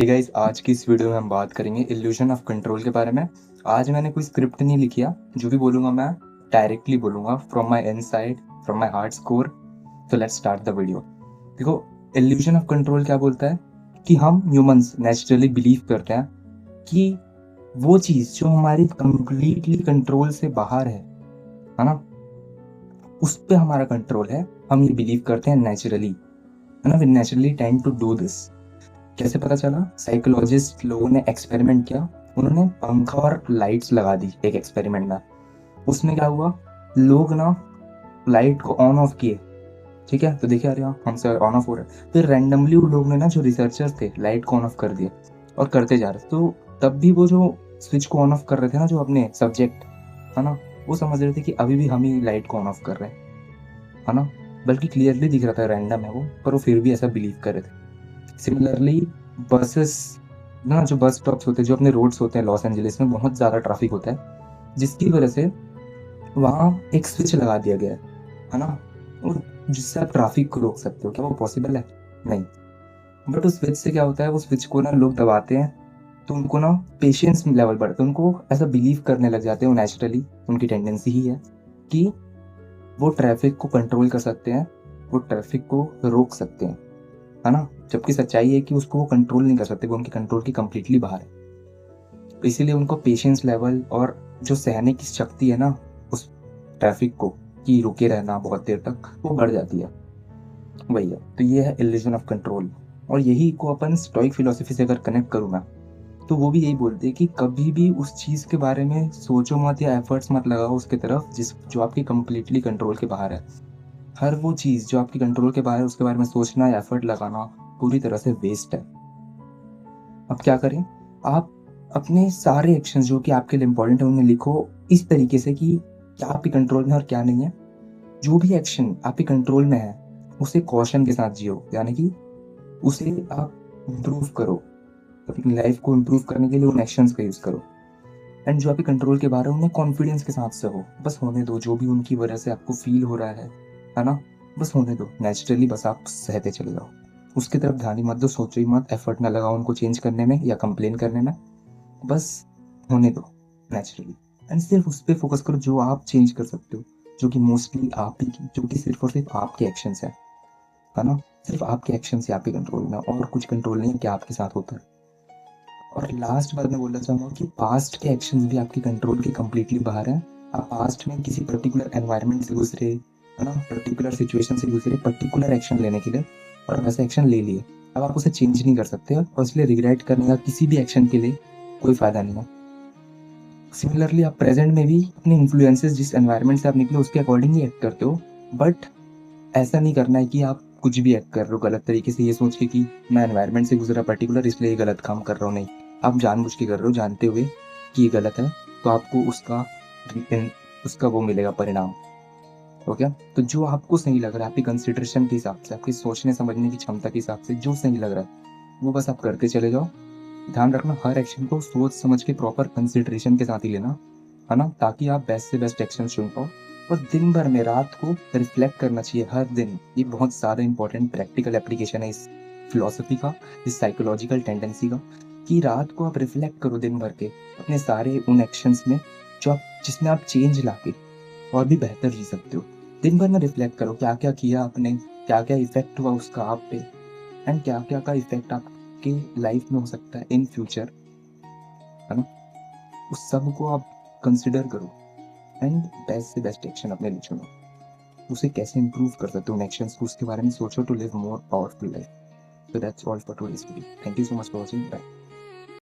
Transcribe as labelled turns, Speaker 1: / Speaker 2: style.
Speaker 1: Hey guys, आज की इस वीडियो में हम बात करेंगे इल्यूजन ऑफ कंट्रोल के बारे में। आज मैंने कोई स्क्रिप्ट नहीं लिखी है, जो भी बोलूँगा मैं डायरेक्टली बोलूँगा from my inside, from my heart core. तो लेट्स स्टार्ट द वीडियो। देखो, इल्यूजन ऑफ कंट्रोल क्या बोलता है कि हम ह्यूमंस नेचुरली बिलीव करते हैं कि वो चीज़ जो हमारी कंप्लीटली कंट्रोल से बाहर है ना, उस पे हमारा कंट्रोल है। हम ये बिलीव करते हैं नेचुरली, है ना। We naturally tend to do this. कैसे पता चला? साइकोलॉजिस्ट लोगों ने एक्सपेरिमेंट किया। उन्होंने पंखा और लाइट्स लगा दी एक एक्सपेरिमेंट में। उसमें क्या हुआ, लोग ना लाइट को ऑन ऑफ किए, ठीक है, तो देखिए अरे हाँ, हमसे ऑन ऑफ हो रहा है। फिर रैंडमली उन लोगों ने ना, जो रिसर्चर्स थे, लाइट को ऑन ऑफ कर दिया और करते जा रहे थे। तो तब भी वो जो स्विच को ऑन ऑफ कर रहे थे ना, जो अपने सब्जेक्ट, है ना, वो समझ रहे थे कि अभी भी हम ही लाइट को ऑन ऑफ कर रहे हैं, है ना। बल्कि क्लियरली दिख रहा था रैंडम है वो, पर वो फिर भी ऐसा बिलीव कर रहे थे। सिमिलरली बसेस ना, जो बस स्टॉप्स होते हैं, जो अपने रोड्स होते हैं, लॉस एंजलिस में बहुत ज़्यादा ट्रैफिक होता है, जिसकी वजह से वहाँ एक स्विच लगा दिया गया है ना, और जिससे आप ट्रैफिक को रोक सकते हो। क्या वो पॉसिबल है? नहीं। बट उस स्विच से क्या होता है, वो स्विच को ना लोग दबाते हैं, तो उनको ना पेशेंस लेवल बढ़ता है, उनको ऐसा बिलीव करने लग जाते हैं। वो नेचुरली उनकी टेंडेंसी ही है कि वो ट्रैफिक को कंट्रोल कर सकते हैं, वो ट्रैफिक को रोक सकते हैं, है ना। जबकि सच्चाई है कि उसको वो कंट्रोल नहीं कर सकते, वो उनके कंट्रोल की कंप्लीटली बाहर है। तो इसीलिए उनको पेशेंस लेवल और जो सहने की शक्ति है ना, उस ट्रैफिक को कि रुके रहना बहुत देर तक, वो बढ़ जाती है। वही है। तो ये है इल्यूजन ऑफ कंट्रोल। और यही को अपन स्टोइक फिलोसफी से अगर कनेक्ट करूँ मैं, तो वो भी यही बोलते हैं कि कभी भी उस चीज़ के बारे में सोचो मत या एफर्ट्स मत लगाओ उसके तरफ जो आपकी कंप्लीटली कंट्रोल के बाहर है। हर वो चीज़ जो आपकी कंट्रोल के बाहर है, उसके बारे में सोचना या एफर्ट लगाना पूरी तरह से वेस्ट है। अब क्या करें? आप अपने सारे एक्शंस जो कि आपके लिए इम्पोर्टेंट है, उन्हें लिखो इस तरीके से कि क्या आपके कंट्रोल में और क्या नहीं है। जो भी एक्शन आपके कंट्रोल में है, उसे कॉशन के साथ जियो, यानी कि उसे आप इम्प्रूव करो। अपनी लाइफ को इम्प्रूव करने के लिए उन एक्शंस का यूज़ करो। एंड जो आपके कंट्रोल के बाहर है, उन्हें कॉन्फिडेंस के साथ सहो। बस होने दो, जो भी उनकी वजह से आपको फील हो रहा है ना, बस होने दो नेचुरली। बस आप सहते चले जाओ, उसकी तरफ ध्यान ही मत दो, सोचो ही मत, एफर्ट ना लगाओ उनको चेंज करने में या कंप्लेन करने में। बस होने दो नेचुरली। एंड सिर्फ उस पर फोकस करो जो आप चेंज कर सकते हो, जो कि मोस्टली आप ही की, जो कि सिर्फ और सिर्फ आपके एक्शंस है ना। सिर्फ आपके एक्शंस ही आपके कंट्रोल में, और कुछ कंट्रोल नहीं है क्या आपके साथ होता है। और लास्ट बात मैं बोलना चाहूँगा कि पास्ट के एक्शंस भी आपके कंट्रोल के कम्प्लीटली बाहर हैं। आप पास्ट में किसी पर्टिकुलर एनवायरनमेंट से गुजरे, है ना, पर्टिकुलर सिचुएशन से गुजरे पर्टिकुलर एक्शन लेने के लिए, और वैसे एक्शन ले लिए। अब आप उसे चेंज नहीं कर सकते, और इसलिए रिग्रेट करने का किसी भी एक्शन के लिए कोई फ़ायदा नहीं है। सिमिलरली आप प्रेजेंट में भी अपने इन्फ्लुएंसेस, जिस एनवायरनमेंट से आप निकले, उसके अकॉर्डिंग ही एक्ट करते हो। बट ऐसा नहीं करना है कि आप कुछ भी एक्ट कर रहे हो गलत तरीके से, ये सोच के कि मैं एनवायरनमेंट से गुजरा पर्टिकुलर, इसलिए ये गलत काम कर रहा हूँ। नहीं, आप जानबूझ के कर रहे हो, जानते हुए कि ये गलत है, तो आपको उसका वो मिलेगा परिणाम। हो गया। तो जो आपको सही लग रहा है, आपकी कंसिडरेशन के हिसाब से, आपकी सोचने समझने की क्षमता के हिसाब से जो सही लग रहा है, वो बस आप करते चले जाओ। ध्यान रखना, हर एक्शन को सोच समझ के प्रॉपर कंसिडरेशन के साथ ही लेना, है ना, ताकि आप बेस्ट से बेस्ट एक्शन चुन पाओ। और दिन भर में रात को रिफ्लेक्ट करना चाहिए हर दिन। ये बहुत ज़्यादा इंपॉर्टेंट प्रैक्टिकल एप्लीकेशन है इस फिलॉसफी का, इस साइकोलॉजिकल टेंडेंसी का, कि रात को आप रिफ्लेक्ट करो दिन भर के अपने सारे उन एक्शंस में, जो आप जिसमें आप चेंज लाके और भी बेहतर जी सकते हो। दिन भर में रिफ्लेक्ट करो क्या क्या किया आपने, क्या क्या इफेक्ट हुआ उसका आप पे, एंड क्या क्या का इफेक्ट आपके लाइफ में हो सकता है इन फ्यूचर, है ना। उस सब को आप कंसिडर करो, एंड बेस्ट से बेस्ट एक्शन अपने लिए चुनो। उसे कैसे इंप्रूव कर सकते हो उन एक्शंस को, उसके बारे में सोचो, to live more powerful life. So that's all for today's video. Thank you so much for watching. Bye.